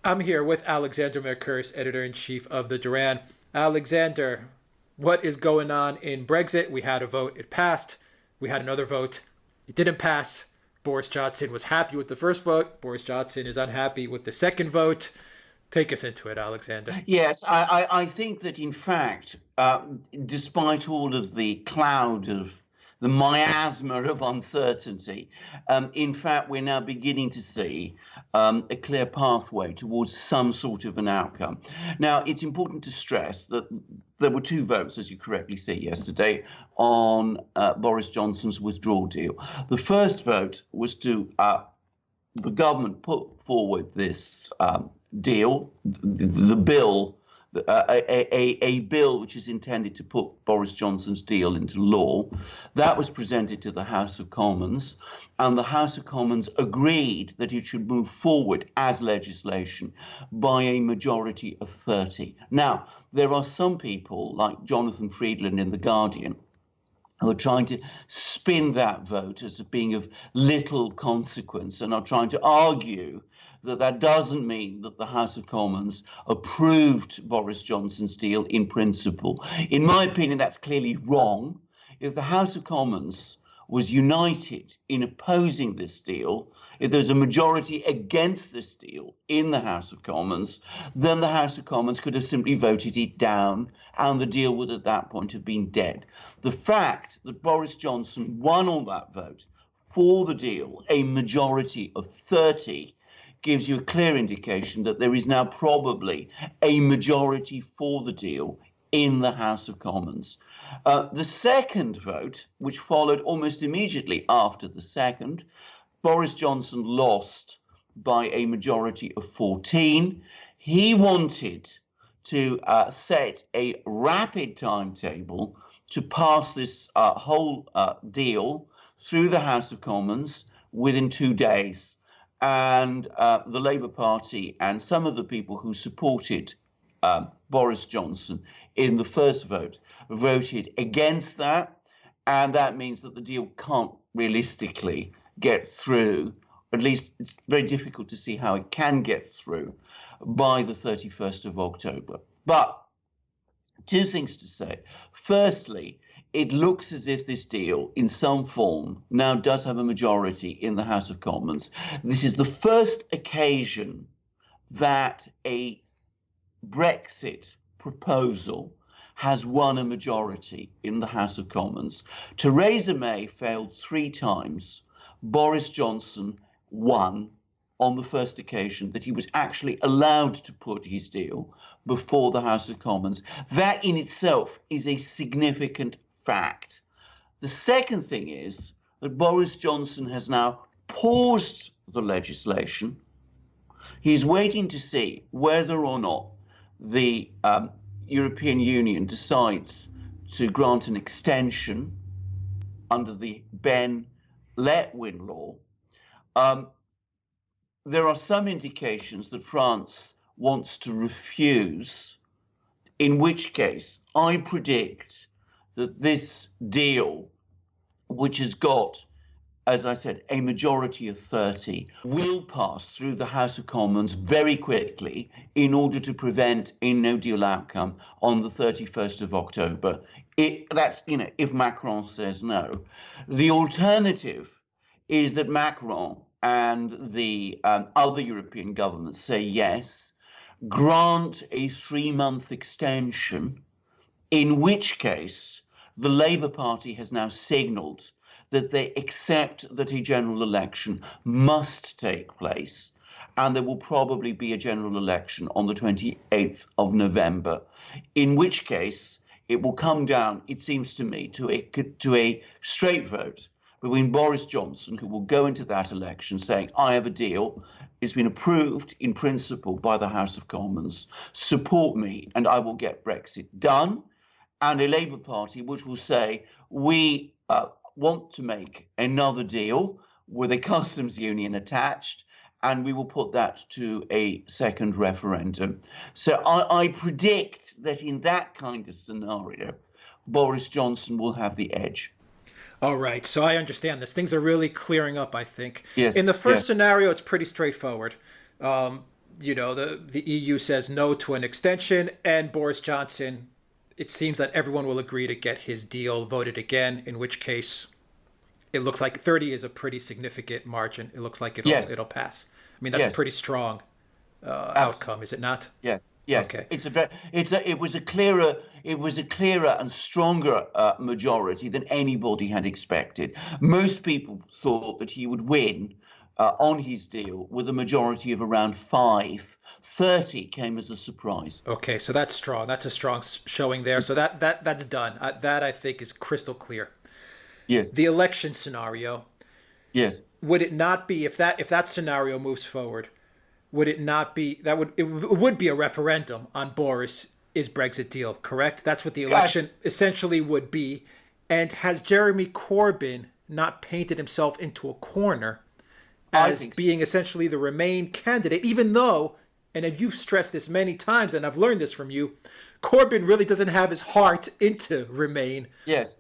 I'm here with Alexander Mercouris, editor-in-chief of the Duran. Alexander, what is going on in Brexit? We had a vote. It passed. We had another vote. It didn't pass. Boris Johnson was happy with the first vote. Boris Johnson is unhappy with the second vote. Take us into it, Alexander. Yes, I think that, in fact, despite all of the cloud of the miasma of uncertainty, in fact, we're now beginning to see a clear pathway towards some sort of an outcome. Now, it's important to stress that there were two votes, as you correctly say, yesterday on Boris Johnson's withdrawal deal. The first vote was to the government put forward this deal, the bill, a bill which is intended to put Boris Johnson's deal into law. That was presented to the House of Commons, and the House of Commons agreed that it should move forward as legislation by a majority of 30. Now, there are some people, like Jonathan Freedland in The Guardian, who are trying to spin that vote as being of little consequence and are trying to argue that that doesn't mean that the House of Commons approved Boris Johnson's deal in principle. In my opinion, that's clearly wrong. If the House of Commons was united in opposing this deal, if there's a majority against this deal in the House of Commons, then the House of Commons could have simply voted it down and the deal would at that point have been dead. The fact that Boris Johnson won on that vote for the deal, a majority of 30, gives you a clear indication that there is now probably a majority for the deal in the House of Commons. The second vote, which followed almost immediately after the second, Boris Johnson lost by a majority of 14. He wanted to set a rapid timetable to pass this whole deal through the House of Commons within 2 days. And the Labour Party and some of the people who supported Boris Johnson in the first vote voted against that. And that means that the deal can't realistically get through. At least it's very difficult to see how it can get through by the 31st of October. But two things to say. Firstly, it looks as if this deal, in some form, now does have a majority in the House of Commons. This is the first occasion that a Brexit proposal has won a majority in the House of Commons. Theresa May failed 3 times. Boris Johnson won on the first occasion that he was actually allowed to put his deal before the House of Commons. That in itself is a significant fact. The second thing is that Boris Johnson has now paused the legislation. He's waiting to see whether or not the European Union decides to grant an extension under the Ben-Letwin law. There are some indications that France wants to refuse, in which case I predict that this deal, which has got, as I said, a majority of 30, will pass through the House of Commons very quickly in order to prevent a no-deal outcome on the 31st of October. That's, if Macron says no. The alternative is that Macron and the other European governments say yes, grant a 3-month extension, in which case the Labour Party has now signalled that they accept that a general election must take place, and there will probably be a general election on the 28th of November, in which case it will come down, it seems to me, to a straight vote between Boris Johnson, who will go into that election saying, I have a deal, it's been approved in principle by the House of Commons, support me and I will get Brexit done, and a Labour Party which will say, we want to make another deal with a customs union attached, and we will put that to a second referendum. So I predict that in that kind of scenario, Boris Johnson will have the edge. All right, so I understand this. Things are really clearing up, I think. Yes. In the first yes. scenario, it's pretty straightforward. the EU says no to an extension, and Boris Johnson, it seems that everyone will agree to get his deal voted again, in which case it looks like 30 is a pretty significant margin. It looks like it'll pass. I mean, that's a pretty strong outcome, is it not? Yes. Okay. It was a clearer and stronger majority than anybody had expected. Most people thought that he would win on his deal with a majority of around 5. 30 came as a surprise. Okay, so that's strong. That's a strong showing there. So that's done. That I think is crystal clear. Yes. The election scenario. Yes. Would it not be, if that scenario moves forward, would it not be it would be a referendum on Boris' Brexit deal, correct? That's what the election essentially would be. And has Jeremy Corbyn not painted himself into a corner as being essentially the Remain candidate, even though, and you've stressed this many times, and I've learned this from you, Corbyn really doesn't have his heart into Remain. Yes.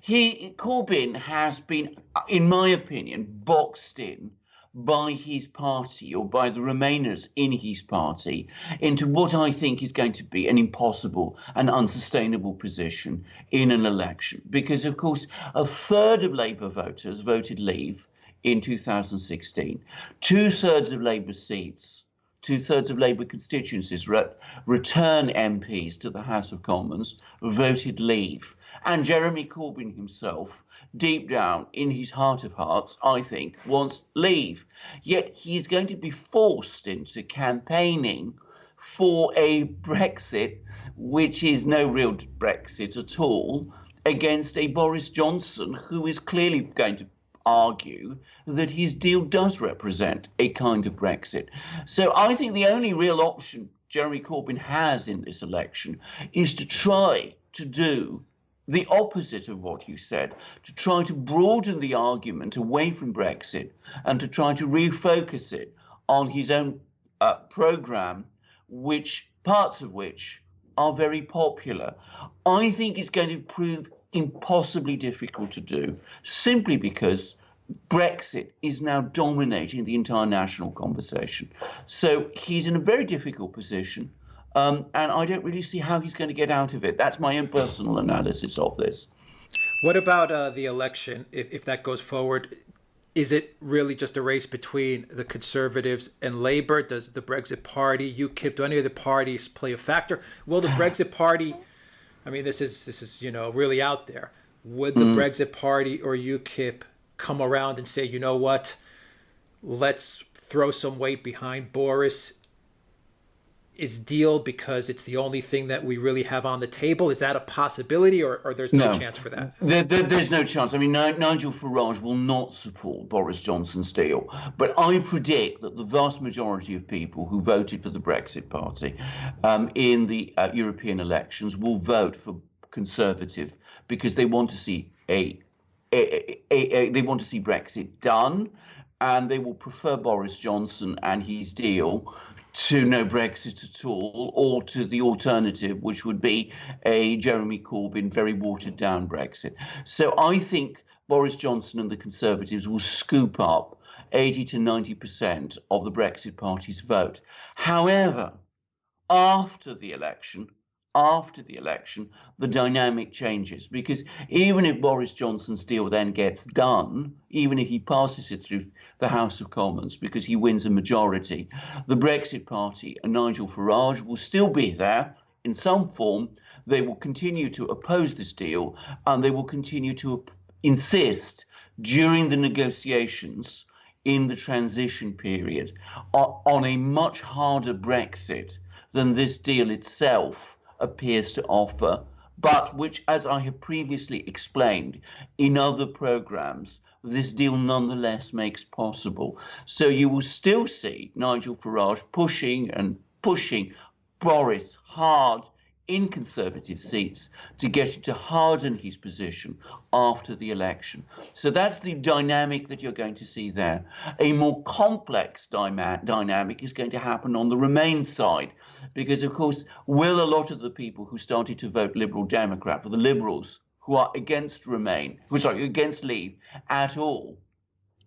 Corbyn has been, in my opinion, boxed in by his party, or by the Remainers in his party, into what I think is going to be an impossible and unsustainable position in an election. Because, of course, a third of Labour voters voted Leave in 2016. 2/3 of Labour seats, 2/3 of Labour constituencies, return MPs to the House of Commons, voted Leave. And Jeremy Corbyn himself, deep down in his heart of hearts, I think, wants Leave. Yet he's going to be forced into campaigning for a Brexit, which is no real Brexit at all, against a Boris Johnson who is clearly going to argue that his deal does represent a kind of Brexit. So I think the only real option Jeremy Corbyn has in this election is to try to do the opposite of what you said, to try to broaden the argument away from Brexit and to try to refocus it on his own programme, parts of which are very popular. I think it's going to prove impossibly difficult to do, simply because Brexit is now dominating the entire national conversation. So he's in a very difficult position. And I don't really see how he's going to get out of it. That's my own personal analysis of this. What about the election? If that goes forward, is it really just a race between the Conservatives and Labour? Does the Brexit Party, UKIP, do any of the parties play a factor? Will the Brexit Party, I mean, this is really out there. Would the Brexit Party or UKIP come around and say, you know what, let's throw some weight behind Boris' deal because it's the only thing that we really have on the table? Is that a possibility, or there's no chance for that? There's no chance. I mean, Nigel Farage will not support Boris Johnson's deal, but I predict that the vast majority of people who voted for the Brexit Party in the European elections will vote for Conservative because they want to see they want to see Brexit done, and they will prefer Boris Johnson and his deal to no Brexit at all, or to the alternative, which would be a Jeremy Corbyn very watered down Brexit. So I think Boris Johnson and the Conservatives will scoop up 80 to 90% of the Brexit Party's vote. However, after the election, the dynamic changes, because even if Boris Johnson's deal then gets done, even if he passes it through the House of Commons because he wins a majority, the Brexit Party and Nigel Farage will still be there in some form. They will continue to oppose this deal, and they will continue to insist during the negotiations in the transition period on a much harder Brexit than this deal itself appears to offer, but which, as I have previously explained in other programs, this deal nonetheless makes possible. So you will still see Nigel Farage pushing Boris hard in Conservative seats to get him to harden his position after the election. So that's the dynamic that you're going to see there. A more complex dynamic is going to happen on the Remain side, because, of course, will a lot of the people who started to vote Liberal Democrat, for the Liberals who are against against Leave at all,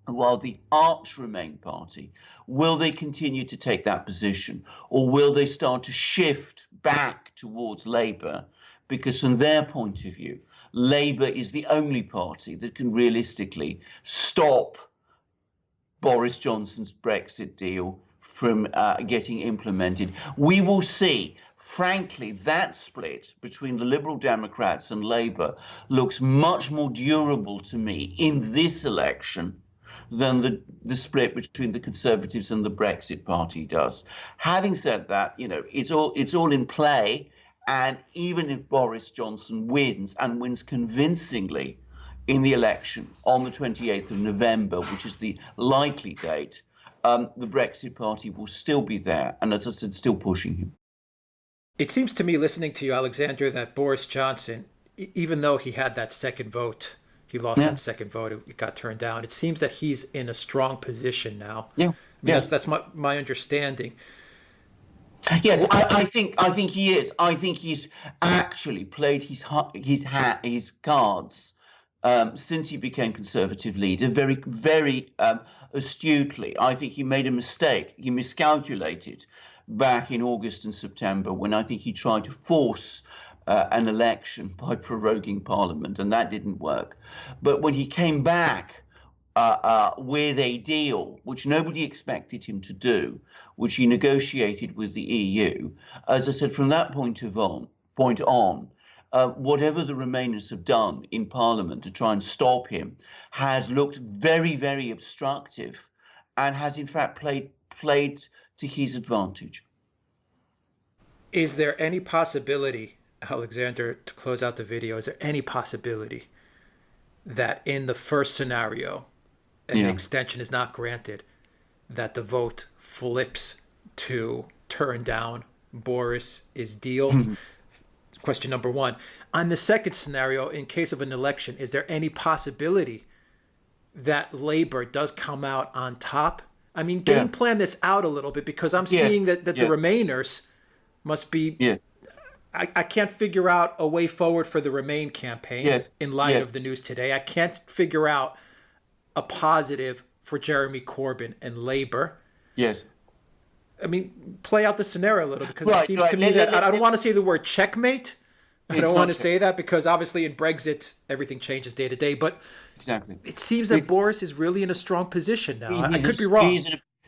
who are the arch Remain party, will they continue to take that position, or will they start to shift back towards Labour? Because from their point of view, Labour is the only party that can realistically stop Boris Johnson's Brexit deal from getting implemented. We will see. Frankly, that split between the Liberal Democrats and Labour looks much more durable to me in this election than the split between the Conservatives and the Brexit Party does. Having said that, it's all in play, and even if Boris Johnson wins and wins convincingly in the election on the 28th of November, which is the likely date, the Brexit Party will still be there, and as I said, still pushing him. It seems to me, listening to you, Alexander, that Boris Johnson, even though he had that second vote, he lost that second vote, it got turned down. It seems that he's in a strong position now. Yeah, that's my understanding. Yes, I think he is. I think he's actually played his cards since he became Conservative leader very, very astutely. I think he made a mistake. He miscalculated back in August and September when I think he tried to force an election by proroguing Parliament, and that didn't work. But when he came back with a deal, which nobody expected him to do, which he negotiated with the EU, as I said, from that point on, whatever the Remainers have done in Parliament to try and stop him has looked very, very obstructive, and has in fact played to his advantage. Is there any possibility, Alexander, to close out the video, is there any possibility that in the first scenario, an extension is not granted, that the vote flips to turn down Boris's deal? Mm-hmm. Question number one. On the second scenario, in case of an election, is there any possibility that Labour does come out on top? I mean, game plan this out a little bit, because I'm seeing that the Remainers must be... Yes. I can't figure out a way forward for the Remain campaign in light of the news today. I can't figure out a positive for Jeremy Corbyn and Labour. Yes. I mean, play out the scenario a little, because it seems to me that I don't want to say the word checkmate. I don't want to say that, because obviously in Brexit, everything changes day to day. But it seems that Boris is really in a strong position now. I could be wrong.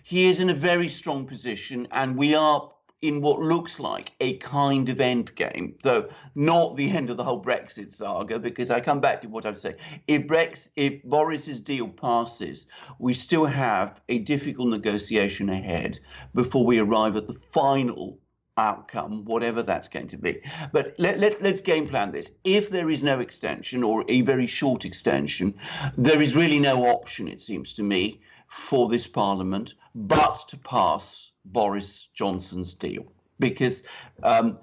He is in a very strong position, and we are in what looks like a kind of end game, though not the end of the whole Brexit saga, because I come back to what I've said. If Boris's deal passes, we still have a difficult negotiation ahead before we arrive at the final outcome, whatever that's going to be. But let's game plan this. If there is no extension, or a very short extension, there is really no option, it seems to me, for this Parliament but to pass Boris Johnson's deal, because the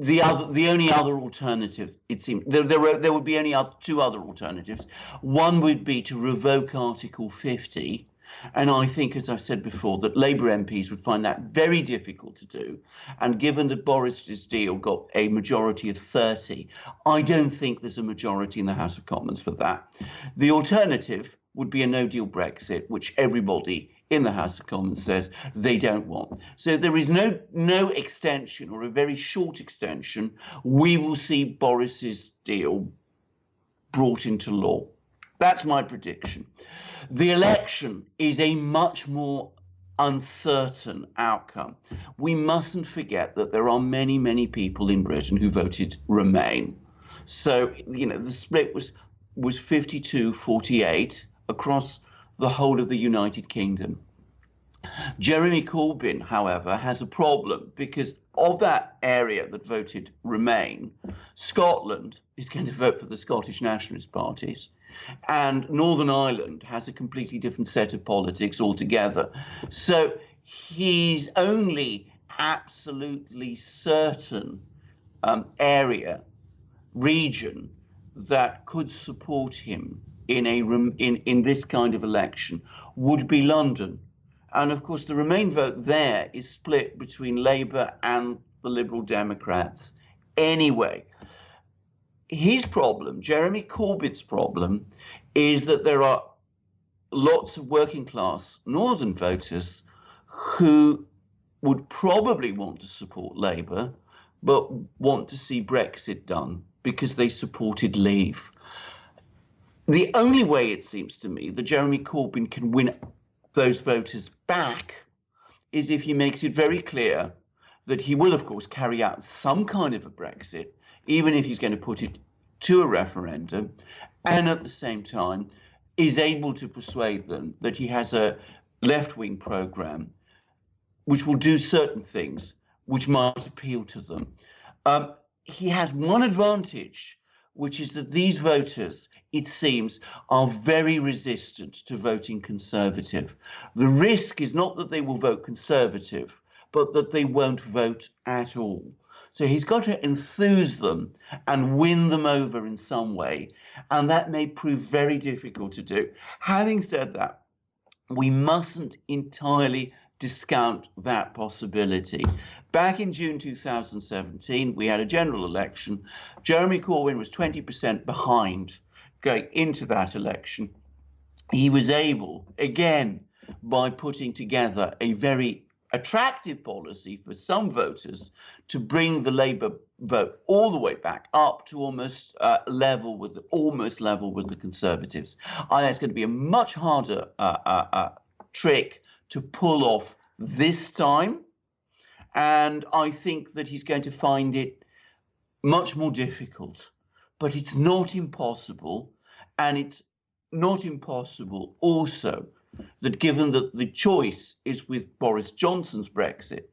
only other alternative, it seems, there would be only two other alternatives. One would be to revoke Article 50, and I think, as I've said before, that Labour MPs would find that very difficult to do. And given that Boris's deal got a majority of 30, I don't think there's a majority in the House of Commons for that. The alternative would be a no-deal Brexit, which everybody in the House of Commons says they don't want. So there is no extension, or a very short extension. We will see Boris's deal brought into law. That's my prediction. The election is a much more uncertain outcome. We mustn't forget that there are many, many people in Britain who voted Remain. So, the split was 52-48 across the whole of the United Kingdom. Jeremy Corbyn, however, has a problem, because of that area that voted Remain, Scotland is going to vote for the Scottish nationalist parties, and Northern Ireland has a completely different set of politics altogether. So his only absolutely certain region that could support him in this kind of election would be London. And of course, the Remain vote there is split between Labour and the Liberal Democrats anyway. His problem, Jeremy Corbyn's problem, is that there are lots of working class northern voters who would probably want to support Labour, but want to see Brexit done because they supported Leave. The only way, it seems to me, that Jeremy Corbyn can win those voters back is if he makes it very clear that he will, of course, carry out some kind of a Brexit, even if he's going to put it to a referendum, and at the same time is able to persuade them that he has a left-wing programme which will do certain things which might appeal to them. He has one advantage, which is that these voters, it seems, are very resistant to voting Conservative. The risk is not that they will vote Conservative, but that they won't vote at all. So he's got to enthuse them and win them over in some way, and that may prove very difficult to do. Having said that, we mustn't entirely discount that possibility. Back in June 2017, we had a general election. Jeremy Corbyn was 20% behind going into that election. He was able, again, by putting together a very attractive policy for some voters, to bring the Labour vote all the way back up to almost level with the Conservatives. I think it's going to be a much harder trick to pull off this time, and I think that he's going to find it much more difficult, but it's not impossible. And it's not impossible also that, given that the choice is with Boris Johnson's Brexit,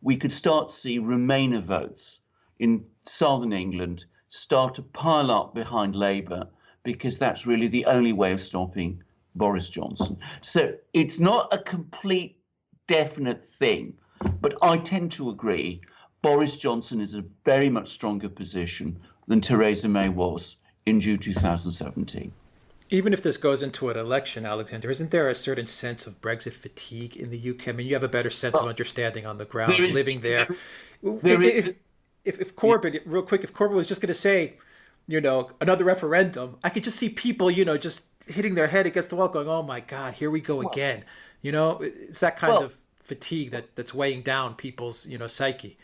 we could start to see Remainer votes in southern England start to pile up behind Labour, because that's really the only way of stopping Boris Johnson. So it's not a complete definite thing, but I tend to agree Boris Johnson is in a very much stronger position than Theresa May was in June 2017. Even if this goes into an election, Alexander, isn't there a certain sense of Brexit fatigue in the UK? I mean, you have a better sense of understanding on the ground, living there. If Corbyn, real quick, if Corbyn was just going to say, another referendum, I could just see people, just hitting their head against the wall going, oh my God, here we go again. It's that kind of fatigue that's weighing down people's, psyche.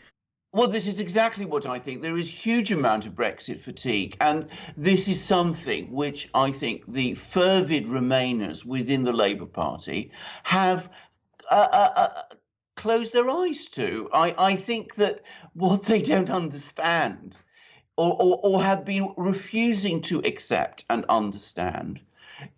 Well, this is exactly what I think. There is a huge amount of Brexit fatigue. And this is something which I think the fervid Remainers within the Labour Party have closed their eyes to. I think that what they don't understand or have been refusing to accept and understand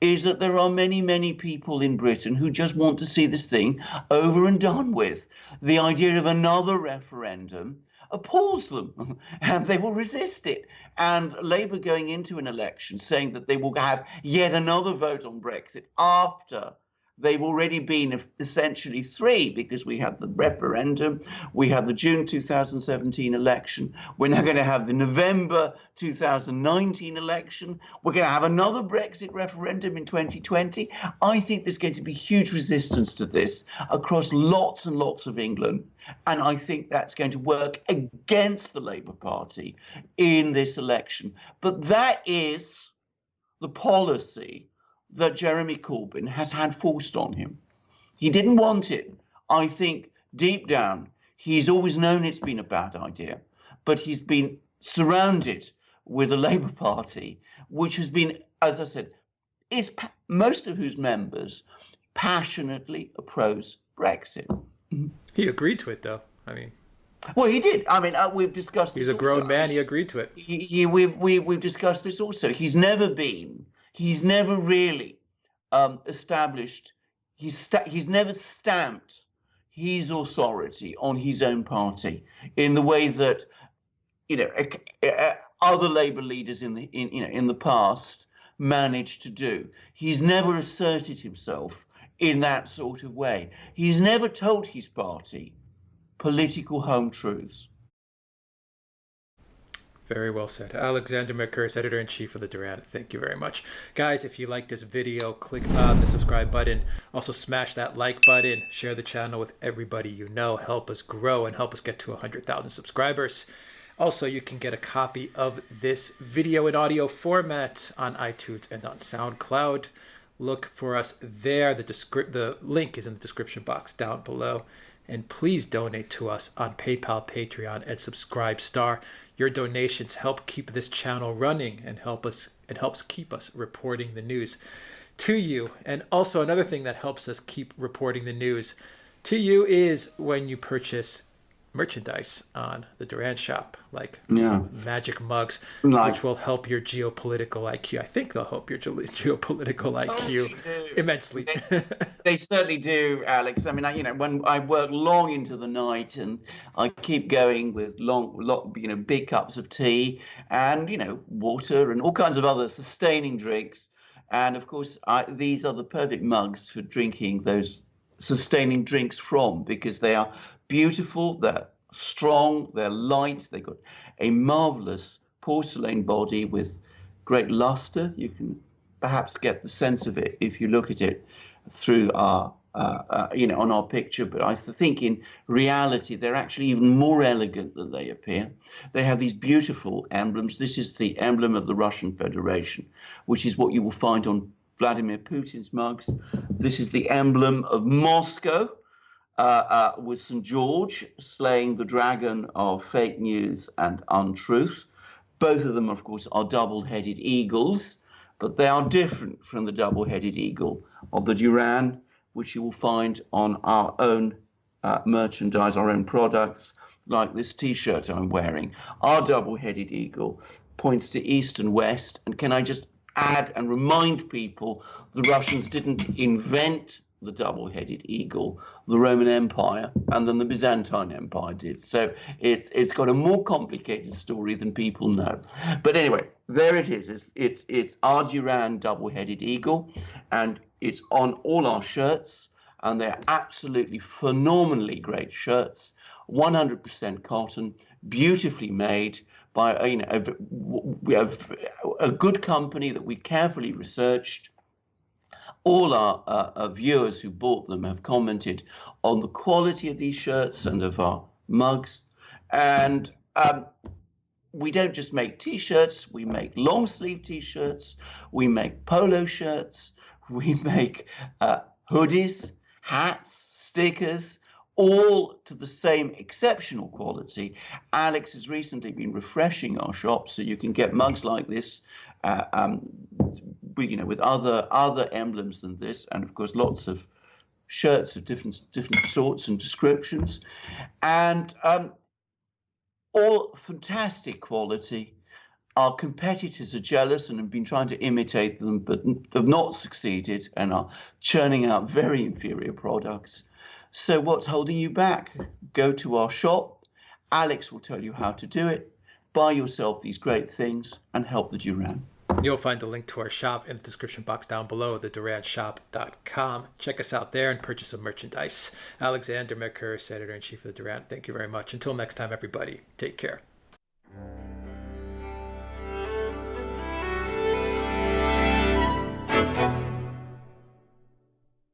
is that there are many, many people in Britain who just want to see this thing over and done with. The idea of another referendum appalls them, and they will resist it. And Labour going into an election saying that they will have yet another vote on Brexit after they've already been essentially three, because we had the referendum, we had the June 2017 election, we're now going to have the November 2019 election, we're going to have another Brexit referendum in 2020. I think there's going to be huge resistance to this across lots and lots of England, and I think that's going to work against the Labour Party in this election. But that is the policy that Jeremy Corbyn has had forced on him. He didn't want it. I think deep down, he's always known it's been a bad idea, but he's been surrounded with a Labour Party, which has been, as I said, most of whose members passionately oppose Brexit. He agreed to it, though. Well, he did. We've discussed this. He's a grown man. He agreed to it. We've discussed this also. He's never really established, he's never stamped his authority on his own party in the way that, other Labour leaders in the past managed to do. He's never asserted himself in that sort of way. He's never told his party political home truths. Very well said. Alexander Mercouris, Editor-in-Chief of the Duran. Thank you very much. Guys, if you like this video, click on the subscribe button. Also, smash that like button. Share the channel with everybody you know. Help us grow and help us get to 100,000 subscribers. Also, you can get a copy of this video in audio format on iTunes and on Soundcloud. Look for us there. The link is in the description box down below. And please donate to us on PayPal, Patreon, and Subscribestar. Your donations help keep this channel running and helps keep us reporting the news to you. And also another thing that helps us keep reporting the news to you is when you purchase merchandise on the Duran shop, like some magic mugs, which will help your geopolitical IQ. I think they'll help your geopolitical IQ immensely. They certainly do, Alex. I mean, when I work long into the night and I keep going with big cups of tea and, water and all kinds of other sustaining drinks. And of course, these are the perfect mugs for drinking those sustaining drinks from, because they are beautiful, they're strong, they're light, they've got a marvelous porcelain body with great luster. You can perhaps get the sense of it if you look at it through our on our picture, but I think in reality they're actually even more elegant than they appear. They have these beautiful emblems. This is the emblem of the Russian Federation, which is what you will find on Vladimir Putin's mugs. This is the emblem of Moscow, with St. George slaying the dragon of fake news and untruth. Both of them, of course, are double-headed eagles, but they are different from the double-headed eagle of the Duran, which you will find on our own merchandise, our own products, like this T-shirt I'm wearing. Our double-headed eagle points to east and west. And can I just add and remind people, the Russians didn't invent the double-headed eagle. The Roman Empire and then the Byzantine Empire did. So it's got a more complicated story than people know. But anyway, there it is. It's our Duran double-headed eagle, and it's on all our shirts, and they're absolutely phenomenally great shirts, 100% cotton, beautifully made by we have a good company that we carefully researched. All our viewers who bought them have commented on the quality of these shirts and of our mugs. And we don't just make T-shirts, we make long sleeve T-shirts, we make polo shirts, we make hoodies, hats, stickers, all to the same exceptional quality. Alex has recently been refreshing our shop so you can get mugs like this with other emblems than this, and of course lots of shirts of different sorts and descriptions, and all fantastic quality. Our competitors are jealous and have been trying to imitate them, but have not succeeded and are churning out very inferior products. So what's holding you back? Go to our shop. Alex will tell you how to do it. Buy yourself these great things and help the Duran. You'll find the link to our shop in the description box down below, theduranshop.com. Check us out there and purchase some merchandise. Alexander Mercouris, Editor-in-Chief of the Duran. Thank you very much. Until next time, everybody, take care.